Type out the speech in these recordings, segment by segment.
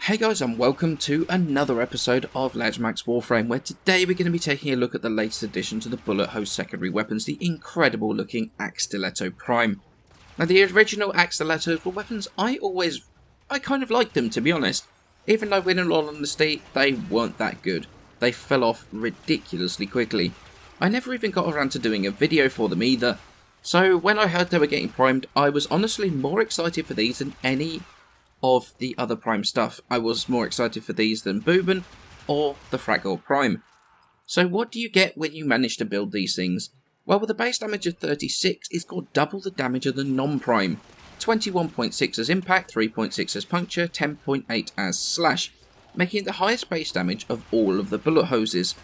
Hey guys, and welcome to another episode of Let's Max Warframe, where today we're going to be taking a look at the latest addition to the bullet hose secondary weapons, the incredible looking Akstiletto Prime. Now the original Akstilettos were weapons I kind of liked them, to be honest. Even though in all honesty, they weren't that good. They fell off ridiculously quickly. I never even got around to doing a video for them either. So when I heard they were getting primed, I was honestly more excited for these than any of the other Prime stuff. I was more excited for these than Booban or the Fragile Prime. So what do you get when you manage to build these things? Well, with a base damage of 36, it's got double the damage of the non-Prime. 21.6 as impact, 3.6 as puncture, 10.8 as slash, making it the highest base damage of all of the bullet hoses.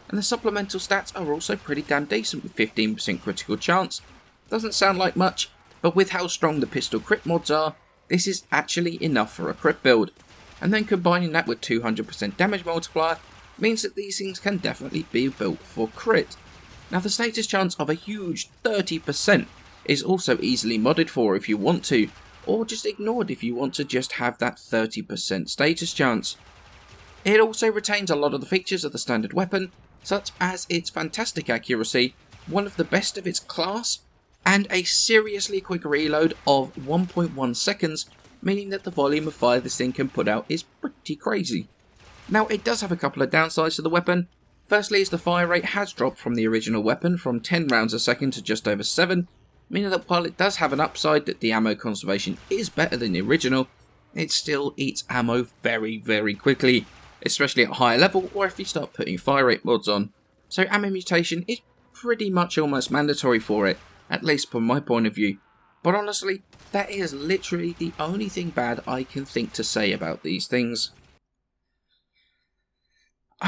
And the supplemental stats are also pretty damn decent with 15% critical chance. Doesn't sound like much, but with how strong the pistol crit mods are, this is actually enough for a crit build. And then combining that with 200% damage multiplier means that these things can definitely be built for crit. Now the status chance of a huge 30% is also easily modded for if you want to, or just ignored if you want to just have that 30% status chance. It also retains a lot of the features of the standard weapon, such as its fantastic accuracy, one of the best of its class, and a seriously quick reload of 1.1 seconds, meaning that the volume of fire this thing can put out is pretty crazy. Now it does have a couple of downsides to the weapon. Firstly is the fire rate has dropped from the original weapon from 10 rounds a second to just over 7, meaning that while it does have an upside that the ammo conservation is better than the original, it still eats ammo very quickly, especially at higher level or if you start putting fire rate mods on. So ammo mutation is pretty much almost mandatory for it, at least from my point of view. But honestly, that is literally the only thing bad I can think to say about these things.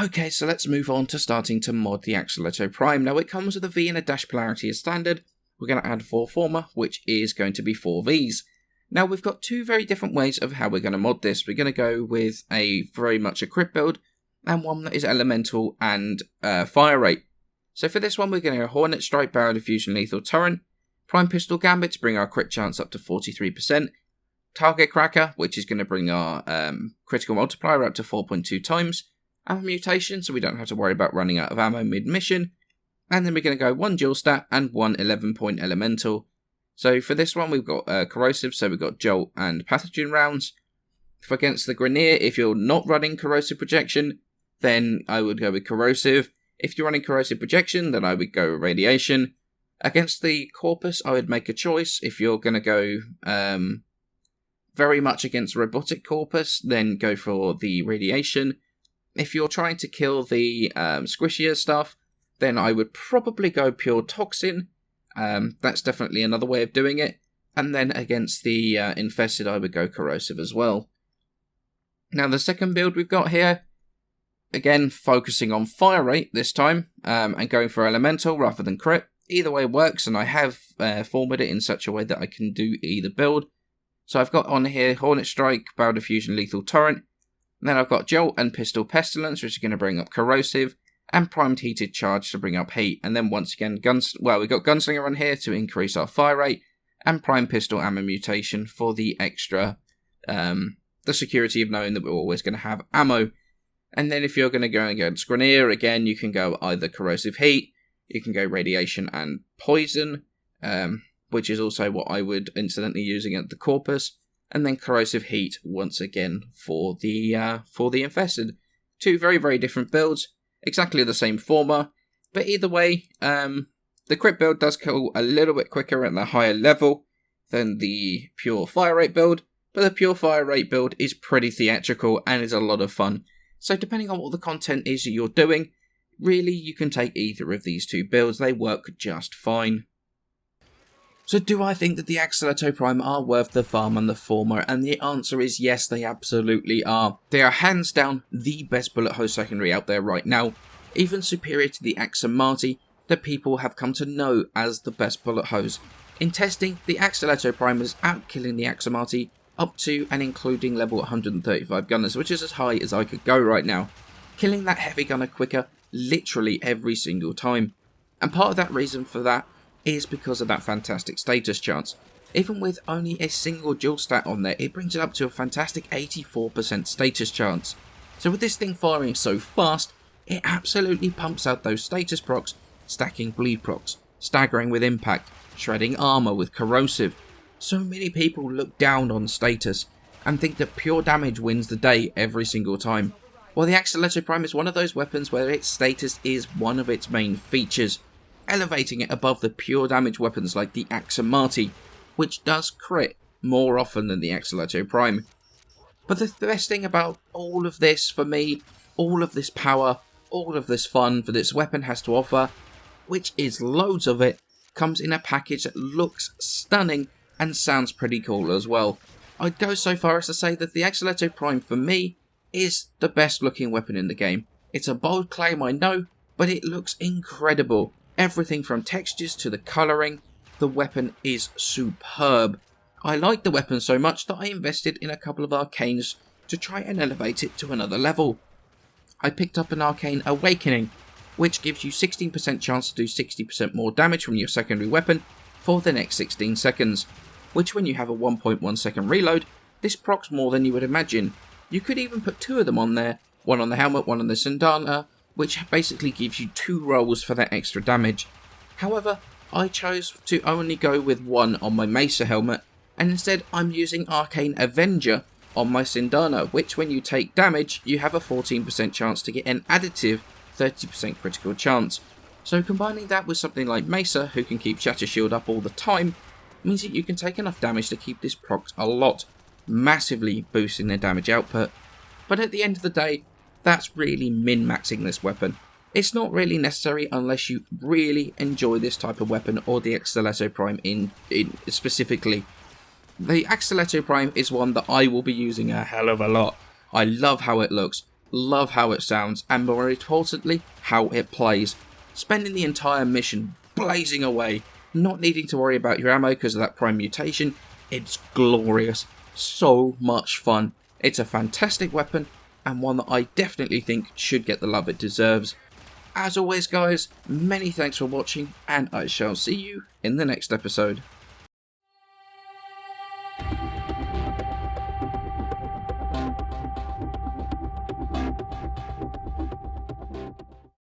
Okay, so let's move on to starting to mod the Akstiletto Prime. Now it comes with a V and a dash polarity as standard. We're going to add 4 former, which is going to be 4 Vs. Now we've got two very different ways of how we're going to mod this. We're going to go with a very much a crit build, and one that is elemental and fire rate. So for this one, we're going to go Hornet Strike, Barrel Diffusion, Lethal Torrent, Prime Pistol Gambit to bring our crit chance up to 43%, Target Cracker, which is going to bring our critical multiplier up to 4.2 times, Ammo Mutation, so we don't have to worry about running out of ammo mid-mission, and then we're going to go 1 Dual Stat and 1 11-point Elemental. So for this one, we've got Corrosive, so we've got Jolt and Pathogen rounds. For against the Grenier, if you're not running Corrosive Projection, then I would go with Corrosive. If you're running Corrosive Projection, then I would go Radiation. Against the Corpus, I would make a choice. If you're going to go very much against Robotic Corpus, then go for the Radiation. If you're trying to kill the squishier stuff, then I would probably go Pure Toxin. That's definitely another way of doing it. And then against the Infested, I would go Corrosive as well. Now the second build we've got here, again, focusing on fire rate this time, and going for elemental rather than crit. Either way works, and I have formatted it in such a way that I can do either build. So I've got on here Hornet Strike, Barrel Diffusion, Lethal Torrent. And then I've got Jolt and Pistol Pestilence, which is going to bring up Corrosive, and Primed Heated Charge to bring up Heat. And then once again, we've got Gunslinger on here to increase our fire rate, and Prime Pistol Ammo Mutation for the extra, the security of knowing that we're always going to have ammo. And then if you're going to go against Grenier, again, you can go either Corrosive Heat, you can go Radiation and Poison, which is also what I would incidentally use against the Corpus, and then Corrosive Heat once again for the Infested. Two very different builds, exactly the same former, but either way, the crit build does kill a little bit quicker at the higher level than the pure fire rate build, but the pure fire rate build is pretty theatrical and is a lot of fun. So depending on what the content is that you're doing, really you can take either of these two builds, they work just fine. So do I think that the Akstiletto Prime are worth the farm and the former? And the answer is yes, they absolutely are. They are hands down the best bullet hose secondary out there right now, even superior to the Axalto that people have come to know as the best bullet hose. In testing, the Akstiletto Prime is outkilling the Axalto up to and including level 135 gunners, which is as high as I could go right now, killing that heavy gunner quicker literally every single time. And part of that reason for that is because of that fantastic status chance. Even with only a single dual stat on there, it brings it up to a fantastic 84% status chance. So with this thing firing so fast, it absolutely pumps out those status procs, stacking bleed procs, staggering with impact, shredding armor with corrosive. So many people look down on status and think that pure damage wins the day every single time. Well, the Akstiletto Prime is one of those weapons where its status is one of its main features, elevating it above the pure damage weapons like the Axalto, which does crit more often than the Akstiletto Prime. But the best thing about all of this for me, all of this power, all of this fun that this weapon has to offer, which is loads of it, comes in a package that looks stunning and sounds pretty cool as well. I'd go so far as to say that the Akstiletto Prime for me is the best looking weapon in the game. It's a bold claim, I know, but it looks incredible. Everything from textures to the colouring, the weapon is superb. I like the weapon so much that I invested in a couple of Arcanes to try and elevate it to another level. I picked up an Arcane Awakening, which gives you 16% chance to do 60% more damage from your secondary weapon for the next 16 seconds, which when you have a 1.1 second reload, this procs more than you would imagine. You could even put two of them on there, one on the helmet, one on the sandana, which basically gives you 2 rolls for that extra damage. However, I chose to only go with one on my Mesa helmet, and instead I'm using Arcane Avenger on my Sindana, which when you take damage, you have a 14% chance to get an additive 30% critical chance. So combining that with something like Mesa, who can keep Shatter Shield up all the time, means that you can take enough damage to keep this proc a lot, massively boosting their damage output. But at the end of the day, that's really min-maxing this weapon. It's not really necessary unless you really enjoy this type of weapon or the Akstiletto Prime in specifically. The Akstiletto Prime is one that I will be using a hell of a lot. I love how it looks, love how it sounds, and more importantly, how it plays. Spending the entire mission blazing away, not needing to worry about your ammo because of that Prime mutation, it's glorious. So much fun. It's a fantastic weapon, and one that I definitely think should get the love it deserves. As always guys, many thanks for watching, and I shall see you in the next episode.